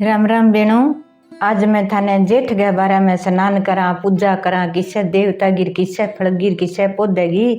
राम राम बेणो। आज मैं थाने जेठ के बारे में स्नान करा, पूजा करा, किसे देवता गिर, किसे फल गिर, किसे पौधे गी,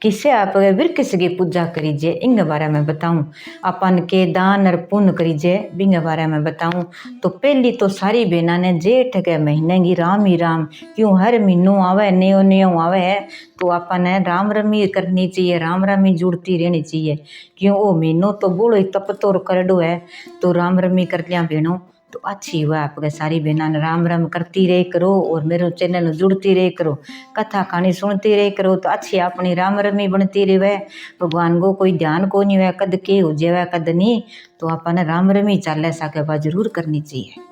किसे आप वृक्ष की पूजा करीजे, इंग बारे में बताऊं। अपन के दान और पुण्य करीजे, बिंग बारे में बताऊं। तो पहली तो सारी बहना ने जेठ के महीने की राम ही राम, क्यों हर महीनों आवे नयो नयो आवे है, तो अपन ने राम रमी करनी चाहिए, राम रमी जुड़ती रहनी चाहिए। क्यों वो महीनों तो बोलो ही तपतोर करडो है, तो राम रमी कर लिया बहनों तो अच्छी हुआ। आपके सारी बहना ने राम राम करती रहे करो और मेरे चैनल जुड़ती रहे करो, कथा कहानी सुनती रहे करो, तो अच्छी अपनी राम रमी बनती रहे। भगवान को कोई ध्यान को नहीं हुआ कद के हो जाए कद नहीं, तो अपन राम रमी चाले सके बा जरूर करनी चाहिए।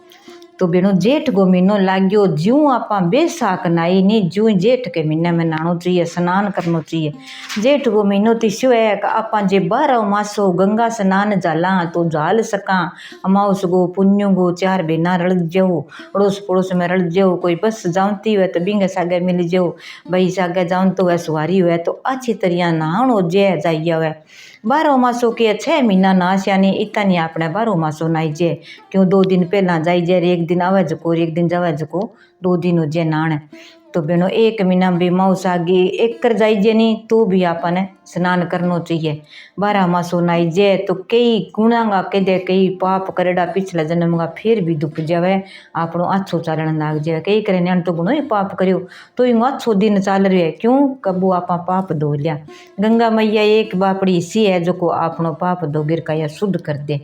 तो बेनो जेठ को महीनो लाग्यो, ज्यों आप बैसाख नाई नहीं ज्यों जेठ के महीने में नहाना चाहिए, स्नान करना चाहिए। जेठ को महीनो तो शो है कि आप जे 12 मासो गंगा स्नान जाला तो झाल सका। अमाउस गो पुण्यों गो 4 बहना रल जाओ, अड़ोस पड़ोस में रल जाओ, कोई बस जाती हुए तो बिंगे सागे मिल जाओ, भाई सागे जान तो वह सवारी हुए तो अच्छी तरह नहानो जे जाइए हुए। 12 मासों के 6 महीना नाश यानी इतना नहीं अपने 12 मासों नाई जे, क्यों 2 दिन पहला जाई जे, एक दिन आवे जको एक दिन जावे जको, 2 दिन हो जे नाण। तो बेनो 1 महीना भी माउस आगे एक कर जाई जे नहीं तो भी आपने स्नान करना चाहिए। 12 मासों नाई जे तो कई गुणांगा के दे, कई पाप करेड़ा पिछला जन्म का फिर भी दुख जावे, आपनो अच्छो चालन लाग जाए। कई करे न्यान तो गुनो ही पाप करियो तो यूं अच्छो दिन चाल रहे, क्यों कबू आपा पाप धो लिया। गंगा मैया एक बापड़ी सी है जो को आपनो पाप धो गिर का या शुद्ध कर दे।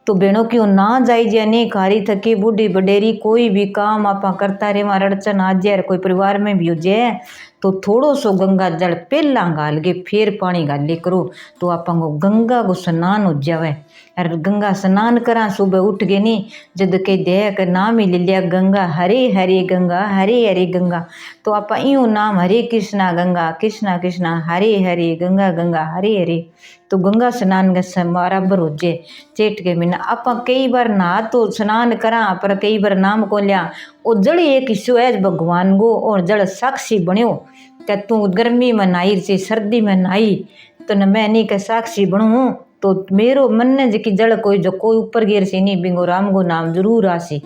तो बहनों क्यों ना जाई जे नहीं खारी थकी बूढ़ी बडेरी कोई भी काम आप करता रहे, वहाँ अड़चन आ जाए, कोई परिवार में भी हो जाए तो थोड़ो सो गंगा जल पहला गाल के फिर पानी गाल ले करो, तो आप गंगा को स्नान हो जावे। और गंगा स्नान करा सुबह उठ के नहीं, जद के देह का नाम ही ले लिया गंगा, हरे हरे गंगा हरे हरे गंगा, तो आप यूं नाम हरे कृष्णा कृष्णा हरे हरे गंगा गंगा हरे हरे, तो गंगा स्नान के बराबर हो जाए। जेठ के महीना आप कई बार नहा तो स्नान करा पर कई बार नाम को लिया, और जल एक हिस्सो है भगवान को, और जल साक्षी बन्यो कि तू गर्मी में नहाई से सर्दी में नहाई तो न मैं नहीं के साक्षी बनूँ, तो मेरो मन ने जी जल कोई जो कोई ऊपर गिर से नहीं बिंगो राम को नाम जरूर आसी।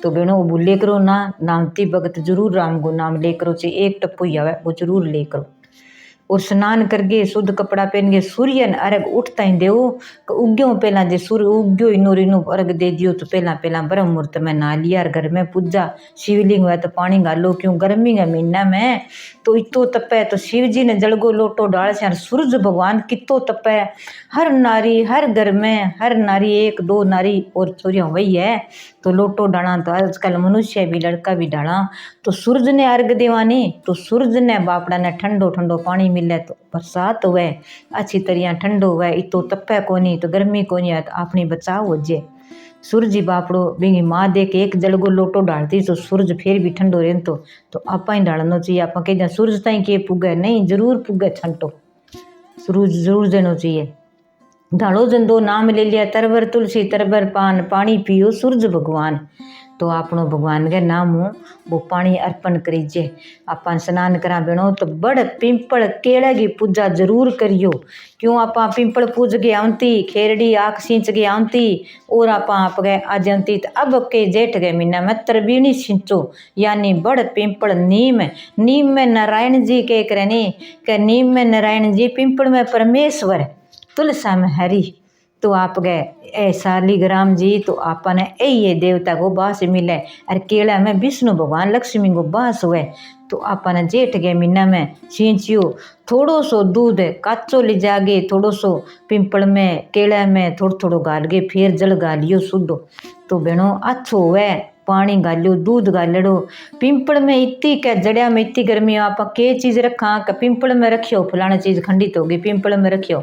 तो बहनों वो भूले करो ना, नामती भगत जरूर राम को नाम ले करो, चाहिए एक टप्पू ही आवे वो जरूर ले करो। और स्नान करके शुद्ध कपड़ा पहन के सूर्य अर्घ उठता ही देव, उग्यो पहला जो सूर्य उग्यो इनोर इनो अर्घ दे दियो, तो पहला पहला ब्रह्म मुहूर्त में नहा लिया। और घर में पूजा शिवलिंग हुआ तो पानी गालो, क्यों गर्मी के महीना में तो इतो तपे, तो शिव जी ने जलगो लोटो डाल से सूरज भगवान कितो तपे। हर नारी हर घर में हर नारी 1-2 नारी और सूर्य वही है, तो लोटो डाला तो आजकल मनुष्य भी लड़का भी डाला, तो सूरज ने अर्घ देवानी, तो सूरज ने बापड़ा ने ठंडो ठंडो पानी मिले तो बरसात हुए अच्छी तरह ठंडो हुए, इतो तपे कोनी तो गर्मी कोनी है, तो अपनी बचाव हो जे। सूरज ही बापड़ो बिंगी माँ दे के एक जलगो लोटो डालती तो सूरज फिर भी ठंडो रहे, तो आप ही डालना चाहिए। आप कह सूरज ताई के पुगे नहीं, जरूर पुगे छंटो, सूरज जरूर देना चाहिए। ढालो जन 2 नाम ले लिया, तरवर तुलसी तरवर पान, पानी पियो सूरज भगवान, तो आपनो भगवान के नाम हो वो पानी अर्पण करीजे। अपन स्नान करा बेनो तो बड़ पिंपल केड़े की पूजा जरूर करियो, क्यों आप पिंपल पूज के आंती खेरड़ी आँख सींच के आंती, और आप गए आ जाती तो अब के जेठ के महीना में तरबीणी सींचो, यानी बड़ पिंपल नीम में नारायण जी के करनी के, नीम में नारायण जी, पिंपल में परमेश्वर, तुलसा में हरि, तो आप गए ए शालिग्राम जी, तो आपने ये देवता को बास मिले। और केला में विष्णु भगवान लक्ष्मी को बास हुए, तो आपने जेठ के महीना में सींचियो, थोड़ो सो दूध काचो ले जागे, थोड़ो सो पिंपल में केला में थोड़ो थोड़ो गाल के फिर जल गालियो शुद्ध, तो बहनों अच्छो हुए। पानी गालियो दूध गालड़ो, पिंपल में इतनी क्या जड़िया में इतनी गर्मी, आप के चीज़ रखा कि पिंपल में रखियो फलाना चीज़ खंडित होगी पिंपल में रखियो।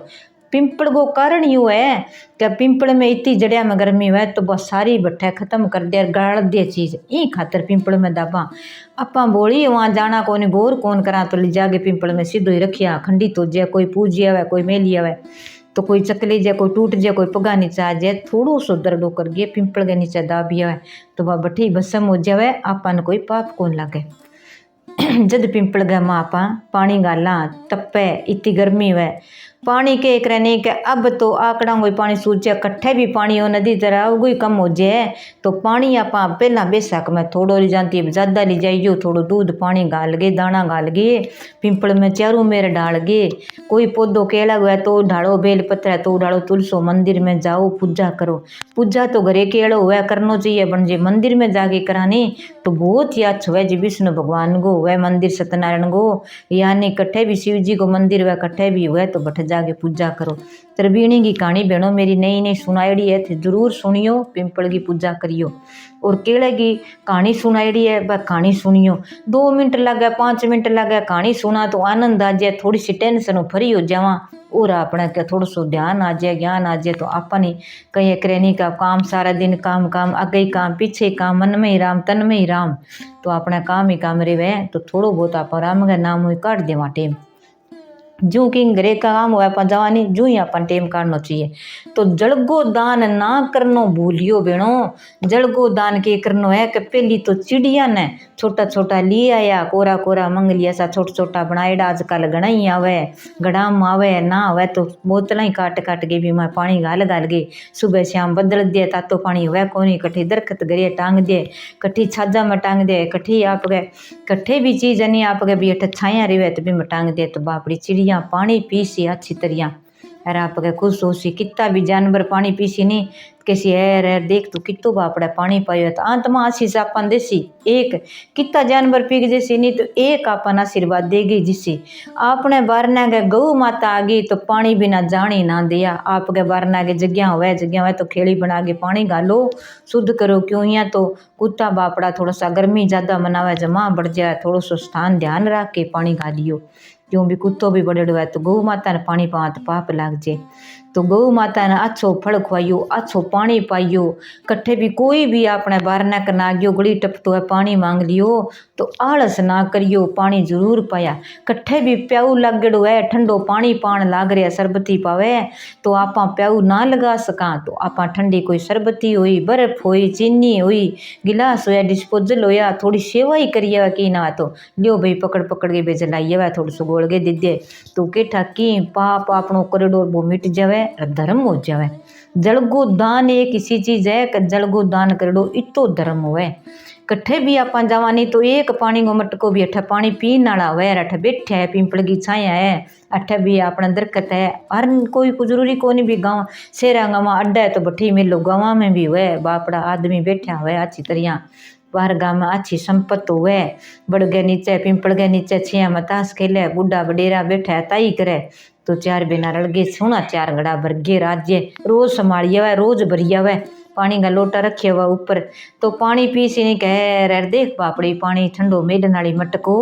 पिंपल को कारण यूँ है कि पिंपल में इतनी जड़िया में गर्मी हुआ तो बस सारी भट्ठे खत्म कर दिया, गाड़ दिया चीज़ ई खातर पिंपल में दाबा। अपा बोली वहाँ जाना कौन गौर कौन करा, तो ले जाके पिंपल में सीधो ही रखिया, खंडित हो जाए, कोई पूजी आवे कोई मेली आवे, तो कोई चकली जाए कोई टूट जाए कोई पगा नीचे आ जाए, थोड़ो सो दर्दो कर गए पिंपल के नीचे दाबी आवे तो वह भट्ठी भस्म हो जाए, आपन कोई पाप कौन लगे। जद पिंपल गए माँ आपा पानी गाला तपे इतनी गर्मी हुए, पानी के एक नहीं के अब तो आकड़ा कोई पानी सूझे कट्ठे भी पानी हो नदी तरह वो कम हो जाए तो पानी आप पहला बेशक में थोड़ो ली जाती है ज़्यादा ली जाइयो थोड़ो दूध पानी गाल गे दाना गाल गे पिंपल में चारों मेर डाल गे कोई पौधो केला हुआ तो ढालो बेल पत्र है तो ढालो तुलसो मंदिर में जाओ पूजा करो। पूजा तो घरे केड़ो हुआ करना चाहिए बन जे मंदिर में जाके करानी तो बहुत ही अच्छा हुआ जी विष्णु भगवान को वह मंदिर सत्यनारायण को यानी कट्ठे भी शिव जी को मंदिर वह कट्ठे भी हुआ तो बठ जाके पूजा करो। त्रिवेणी की कहानी बहनों मेरी नई नई सुनाईडी है तो जरूर सुनियो पिंपल की पूजा करियो। और केले की कहानी सुनाईडी है वह कहानी सुनियो 2 मिनट लगे 5 मिनट लगे कहानी सुना तो आनंद आ जाए थोड़ी सी टेंशन फ्री हो जावा और अपने के थोड़ा सो ध्यान आ जाए ज्ञान आ जाए तो अपनी कहीं करेनी का काम सारा दिन काम काम आगे ही काम पीछे काम मन में ही राम तन में ही राम तो अपना काम ही काम रहे तो थोड़ो बहुत आप राम का नाम हुई काट देवा टेम जू कि घरे का काम हुआ अपन जवानी जू ही अपन टेम काटना चाहिए। तो जड़गो दान ना करनो भूलियो बेणो जड़गो दान के करनो है कि पहली तो चिड़िया ने छोटा छोटा ले आया कोरा कोरा मंग लिया सा छोटा छोटा बनाएड़ा आजकल घना ही आवे गड़ाम आवे ना आवे तो बोतल ही काट काट के भी मैं पानी गाल गाल के सुबह शाम बदल दे तातो पानी हुआ कोनी कट्ठी दरखत गरिए टांग दे कट्ठी छाजा में टांग दे कट्ठी आप गए कट्ठे भी चीज नहीं आप गए भी अठ छाया रहे तो भी में टांग दे तो बापड़ी चिड़िया पानी पी सी अच्छी तरह अरे आप गए खुश हो सी कितना भी जानवर पानी पी सी नहीं कैसी है देख तू कितो बापड़ा पानी पायो तो अंत में आशीष अपन देसी एक कितना जानवर पी जैसी नहीं तो एक अपन आशीर्वाद देगी जिससे आपने बारना के गौ माता आ गई तो पानी बिना जानी ना दिया आपके बारना के जगह हुआ तो खेड़ी बना के पानी गालो शुद्ध करो क्यों यहाँ तो कुत्ता बापड़ा थोड़ा सा गर्मी ज़्यादा मनावे जमा बढ़ जाए थोड़ा सा स्थान ध्यान रख के पानी गालियो क्यों भी कुत्तो भी बड़े हुआ तो गौ माता ने पानी पावा तो पाप लाग जाए तो गौ माता ने अच्छो फल खुआइयो अच्छो पानी पाइयो कट्ठे भी कोई भी अपने बाहर न करना गयो गली टपतो है पानी मांग लियो तो आलस ना करियो पानी जरूर पाया कट्ठे भी प्याऊ लगड़ो है ठंडो पानी पान लाग रहा शरबती पावे तो आप प्याऊ ना लगा सका तो आप ठंडी कोई शरबती हुई बर्फ हुई चीनी हुई गिलास होया डिस्पोजल होया थोड़ी सेवा ही करिए कि ना तो लियो भाई पकड़ पकड़ के बेच लाइए वह थोड़ा सो गोल के दे दे तो केठा की पाप आपनो करेडोर वो मिट जावे धर्म हो जावे। जलगो दान एक इसी चीज है कि जलगो दान करेडो इतो धर्म होवे कट्ठे भी आप जवानी तो एक पानी को मटको भी अठ पानी पीने वाला हुआ अठ बैठा है पिंपल की छाया है अठ भी अपना दरखत है हर कोई को जरूरी को नहीं भी गाँव शेरा गाँव अड्डा है तो बठी मिलो गाँव में भी हुआ बापड़ा आदमी बैठा हुआ अच्छी तरह बाहर गाँव में अच्छी संपत्ति हुए बड़ गए नीचे पिंपल के नीचे छिया मतास खेले बुढ़ा बडेरा बैठा ताई करे तो 4 बिना रल गए सोना 4 गड़ा भर गे राज्य रोज संभालिया हुआ रोज भरिया हुआ पानी का लोटा रखे हुआ ऊपर तो पानी पी सी नहीं कह रह देख बापड़ी पानी ठंडो मेडन वाली मटको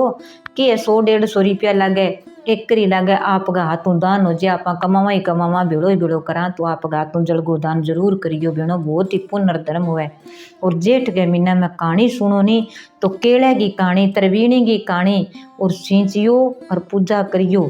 के 100-150 रुपया लगे एक करी लगे आपका हाथों दान हो जाए आप कमावा ही कमावा भेड़ो ही भेड़ो करा तो आपका हाथों जलगो दान जरूर करियो भेणो बहुत ही पुनर्धर्म हुआ। और जेठ के महीना में कहानी सुनो नहीं तो केले की कहानी त्रिवेणी की कहानी और सींचियो और पूजा करियो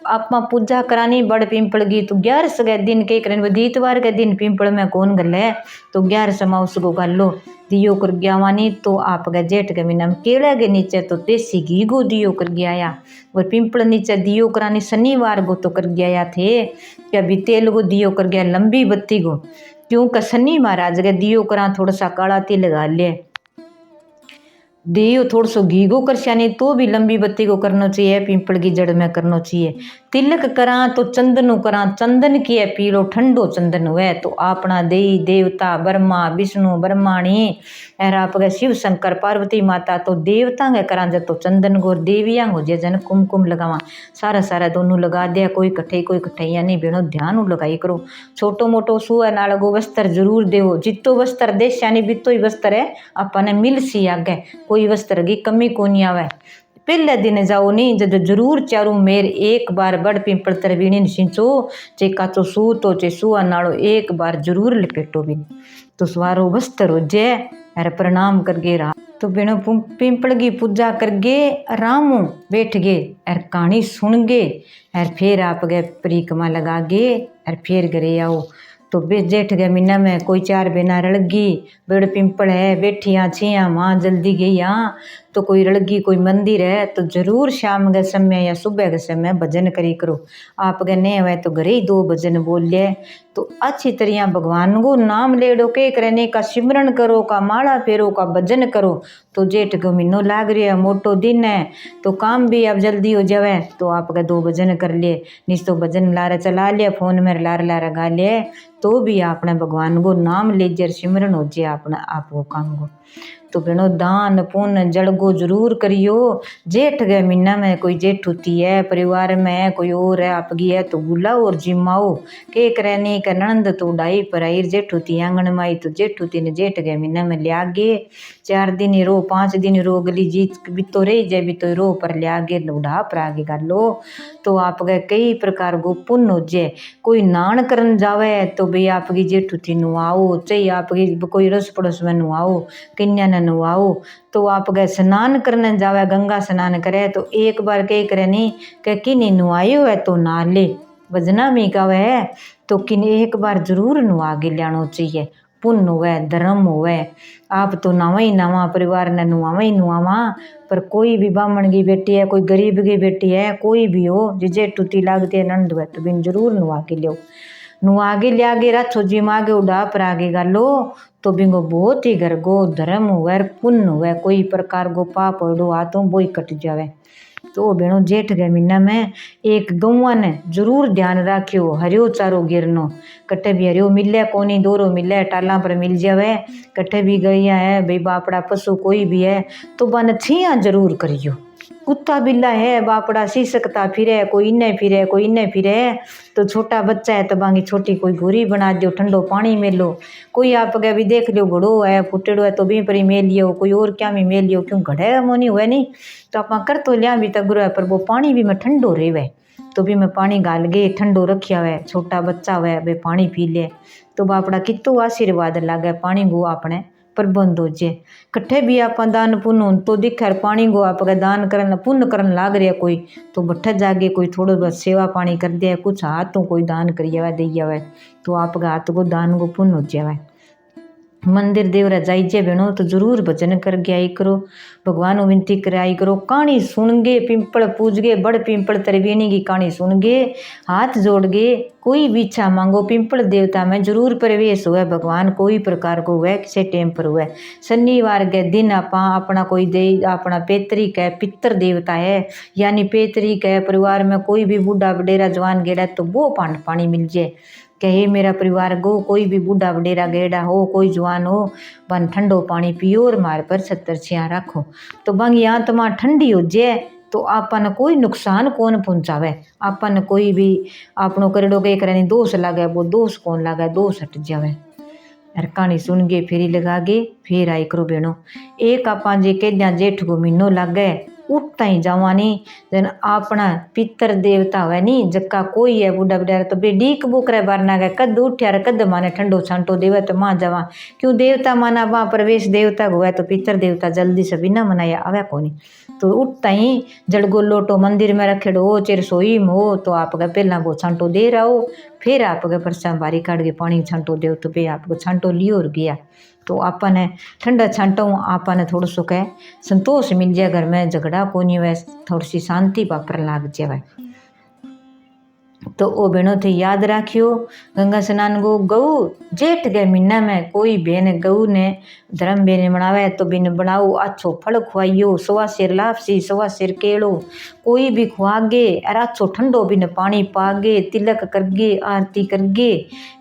आप पूजा करानी बड़ पिंपल की तो 11 के दिन के करें दीतवार के दिन पिंपल में कौन गले तो 11 माउस को गालो दियो कर गयावानी तो आप गए जेठ के महीना में केले के नीचे तो देसी घी को दियो कर गया और पिंपल नीचे दियो करानी शनिवार को तो कर गया थे क्या भी तेल को दियो कर गया लंबी बत्ती को क्योंकि शनि महाराज के दियो करा थोड़ा सा काला तिल लगा ले दियो थोड़ा सो घी को कर तो भी लंबी बत्ती को करना चाहिए पिंपल की जड़ में करना चाहिए तिलक करा तो चंदन करा चंदन की है पीलो ठंडो चंदन हुए तो अपना देई देवता ब्रह्मा विष्णु ब्रह्माणी और आप शिव शंकर पार्वती माता तो देवता के करा जब तो चंदन गोर देवियां हो जाए जन कुमकुम लगावा सारा सारा दोनों लगा दिया कोई कट्ठे या नहीं बेनो ध्यान लगाई करो छोटो मोटो सुआ नालगो वस्त्र जरूर देवो जितो वस्त्र देश यानी बितो ही वस्त्र है अपने मिल सी आगे कोई वस्त्र की कमी को नहीं आवे पहले दिन जाओ नहीं जब जरूर चारू मेर एक बार बड़ पिंपल त्रिवेणी सिंचो चे काचो सूतो चे सुआ नाड़ो एक बार जरूर लपेटो भी तो सवारो वस्त्र हो जाए अरे प्रणाम करके रहा तो बिनो पिंपल की पूजा करके रामू बैठ गए और कहानी सुन गए और फिर आप गए परिक्रमा लगा गए और फिर घरे आओ तो जेठ के महीना में कोई 4 बिना रड़गी बड़ पिंपल है बैठिया छिया माँ जल्दी गई यहाँ तो कोई रड़गी कोई मंदिर है तो जरूर शाम के समय या सुबह के समय भजन करी करो। आप गए नहीं हुए तो घरे ही 2 भजन बोल ले तो अच्छी तरह भगवान को नाम लेडो के करने का सिमरन करो का माला फेरो का भजन करो। तो जेठ को महीनों लाग रहा है मोटो दिन है तो काम भी अब जल्दी हो जावे तो आपका 2 भजन कर लिए निस तो भजन लारे चला लिया फोन में लार लारा गा लिए तो भी आपने भगवान को नाम लीजिए सिमरन हो जाए अपना आपको काम को। तो बहनों दान पुण्य जड़गो जरूर करियो। जेठ के महीना में कोई जेठ होती है परिवार में कोई और है आपकी है तो बुलाओ और जिमाओ के करे नहीं कर नंद तो उड़ाई पर आई जेठ होती आंगन माई तो जेठ होती ने जेठ के महीना में लिया गे 4 दिन रो 5 दिन रो गली जीत भी तो रही जाए भी तो रो पर लिया गे उड़ा पर आगे कर लो तो आपके कई प्रकार को पुण्य हो जाए। कोई नान करन जावे तो भाई आपकी जेठ होती नुआओ चाहे आपकी कोई रस पड़ोस में नुआओ कन्या नुआओ तो आप गए स्नान करने जावे गंगा स्नान करे तो एक बार कह करे नहीं कि किन्हीं नुआयो है तो ना ले वजना में का है तो किन्हीं एक बार जरूर नुआ के लियानो चाहिए पुण्य हुए धर्म हुए। आप तो नवा ही नवा परिवार ने नुआवा ही नुआवा पर कोई भी ब्राह्मण की बेटी है कोई गरीब की बेटी है कोई भी हो जिजे टूटी लागती है नंद हुए तो बिन जरूर नुआ के लियो नुआगे लिया गे रथो जी मागे उड़ा पर आगे गालो तो बिंगो बहुत ही घर गो धर्म हुए पुण्य हुए कोई प्रकार को पाप हो हाथों वो ही कट जावे। तो बेणो जेठ के महीना में एक गौवा ने जरूर ध्यान राखियो हरियो चारो गिरनो कट्ठे भी हरियो मिले कोनी दोरो मिले टाला पर मिल जावे कट्ठे भी गैया है भाई बापड़ा पशु कोई भी है तो बन छिया जरूर करियो। कुत्ता बिल्ला है बापड़ा सी सकता फिरे कोई इन्हें फिरे तो छोटा बच्चा है तो बांगी छोटी कोई घोरी बना दो ठंडो पानी में लो कोई आप गए भी देख लो घड़ो है फुटेड़ो है तो भी पर मेल लियो कोई और क्या भी मेल लियो क्यों घड़े मोनी हुए नहीं तो आप कर तो लिया भी तक है पर वो पानी भी मैं ठंडो रहे तो भी मैं पानी गाल गए ठंडो रखिया हुआ छोटा बच्चा हुआ वे पानी पी ले तो बापड़ा कितो आशीर्वाद लागे पानी गो अपने प्रबंध हो जे कट्ठे भी आप दान पुण्य तो दिखे पानी को आप दान करन पुण्य करन लाग रहा कोई तो बट्ठे जागे कोई थोड़ा बहुत सेवा पानी कर दिया कुछ हाथों कोई दान करिए दे जावे तो आप हाथ को दान को पुण्य हो जावे। मंदिर देवरा जाइजे बहनों तो जरूर भजन कर के आई करो भगवान विनती कर आई करो कहानी सुन गे पिंपल पूज गे बड़ पिंपल त्रिवेणी की कहानी सुन गे हाथ जोड़ गे कोई भी इच्छा मांगो पिंपल देवता में जरूर प्रवेश हुए भगवान कोई प्रकार को हुए किसी टाइम पर हुए। शनिवार के दिन अपना कोई दे अपना पैतृक है पितर देवता है यानी पैतृक है परिवार में कोई भी बूढ़ा वडेरा जवान गेड़ा तो वो पानी मिल जाए कहे मेरा परिवार गो कोई भी बूढ़ा वडेरा गेड़ा हो कोई जवान हो बन ठंडो पानी पियो और मार पर 70 छिया रखो तो बंग यहाँ तुम्हारा ठंडी हो जाए तो आपन कोई नुकसान कौन पहुँचावे आपन कोई भी आपनो करेडो के करे दोष लगे वो दोष कौन लगे दोष हट जावे। अर कहानी सुन गे फेरी लगा गे फिर आई करो बेनो एक आप जे के जेठ को महीनों लग गए उठता ही जावानी जन अपना पितर देवता हुआ नी जक्का कोई है बूढ़ा बडेरा तो बेडीक बुकरे बारना गए कद उठ्या रे कद माने ठंडो छांटो देवे तो मां जावा क्यों देवता माना वहाँ प्रवेश देवता हुआ तो पितर देवता जल्दी से बिना मनाया आवे कोनी तो उठता ही जड़गो लोटो मंदिर में रखेड़ो हो चिर सोई में हो तो आप पहला वो छांटो दे रहा हो फिर आप परसा बारी काट के पानी छांटो दे तो फिर आपको छांटो लियो और गया तो आपने ठंडा छांटो आपने थोड़ा सो कह संतोष मिल जाए घर में झगड़ा को नहीं हुए थोड़ी सी शांति पापर लाग जाए। तो ओ बहनों थे याद राखियो गंगा स्नान गो गऊ जेठ के महीना में कोई बहन गऊ ने धर्म बेने बनावे तो बिन बनाओ अच्छो फल खुआइयो सवा सिर लापसी सवा सिर केड़ो कोई भी खुआगे और अच्छो ठंडो बिन पानी पागे तिलक करगे आरती करगे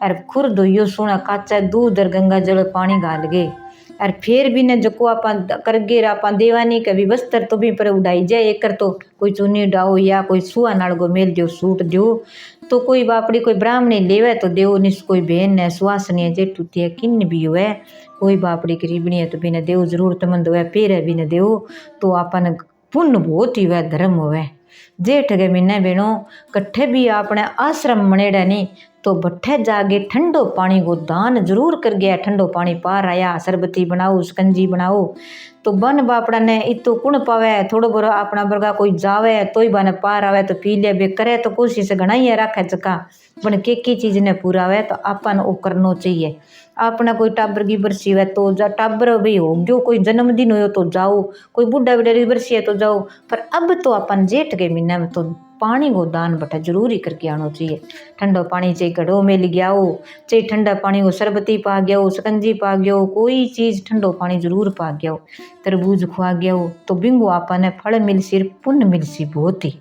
और खुर धोइयो सोना काचा दूध और गंगा जल पानी गाल गे और फिर भी ने जको आप करगे आप देवानी कभी वस्त्र तो भी पर उड़ाई जाए एक तो कोई चुन्नी डाओ या कोई सुआ नाड़गो मेल दो सूट दो तो कोई बापड़ी कोई ब्राह्मणी लेवे तो देव निस कोई बहन है सुहासनी है जेठूती है किन्न भी हुए कोई बापड़ी गरीबनी है तो बिना देव जरूरतमंद हुए फिर है बिना देव तो आपन पुण्य बहुत ही हुआ धर्म हुए। जेठ के महीने बहनों कट्ठे भी आपने आश्रम बनेड़ा नहीं तो बट्ठे जागे ठंडो पानी को दान जरूर कर गया। ठंडो पानी पार आया, शरबती बनाओ, शिकंजी बनाओ। तो बन बापड़ा ने इतो कुण पावे, थोड़ो बड़ो अपना वर्गा कोई जावे तो ही बन पार आवे तो पी ले बे, करे तो कोशिश घना ही रखे चका बन के चीज ने पूरा आवे तो अपन वो करनो चाहिए। अपना कोई टाबर की बरसी है तो जा, टाबर भी हो गयो, कोई जन्मदिन हो तो जाओ, कोई बुढ़ा बुढ़ा की बरसी है तो जाओ। पर अब तो अपन जेठ के महीने में तो पानी को दान बटा जरूर ही करके आना चाहिए। ठंडो पानी चाहे घड़ो में ले गया हो, चाहे ठंडा पानी को शरबती पा गया हो, शिकंजी पा गया हो, कोई चीज ठंडो पानी जरूर पा गया हो, तरबूज खुआ गया हो, तो बिंगो आपा ने फल मिल सी, पुण्य मिल सी बहुत ही।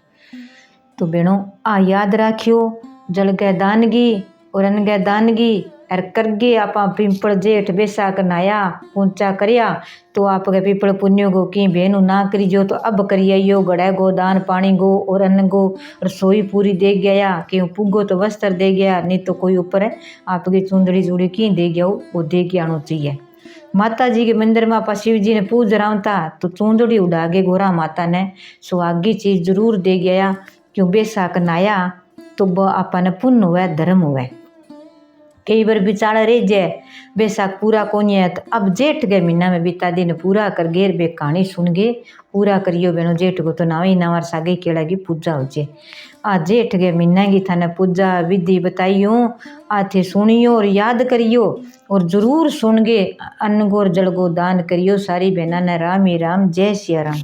तो बेणो आ याद राखियो, जल गए दानगी और अन्न गए दानगी और करगे आपा पिंपल जेठ बैसाख नाया ऊंचा करिया तो आपके पिपल पुण्य गो की बेनु ना करियो। तो अब करियो गड़े गो दान पानी गो और अन्न गो, रसोई पूरी दे गया, क्यों पुगो तो वस्त्र दे गया, नहीं तो कोई ऊपर है आपकी चुंदड़ी जुड़ी की दे गया वो दे के आना चाहिए। माता जी के मंदिर में आपा शिव जी ने पूज रहा था तो चूंदड़ी उड़ा के गोरा माता ने सुहागी चीज जरूर दे गया, क्यों बैसाख नाया तो वह आपा ने पुण्य हुआ धर्म हुआ। कई बार बिचारा रह जाए बैसाख पूरा कोनी है तो अब जेठ के महीना में बीता दिन पूरा कर गेर बे कहानी सुन गे पूरा करियो बेनो। जेठ को तो नावी नवार सागे केड़ा की पूजा हो जे। आ जेठ के महीना की थाने पूजा विधि बताइयो, आथे सुनियो और याद करियो और जरूर सुन गे अन्न गो और जल गो दान करियो। सारी बहना ने राम ही राम, जय सिया राम।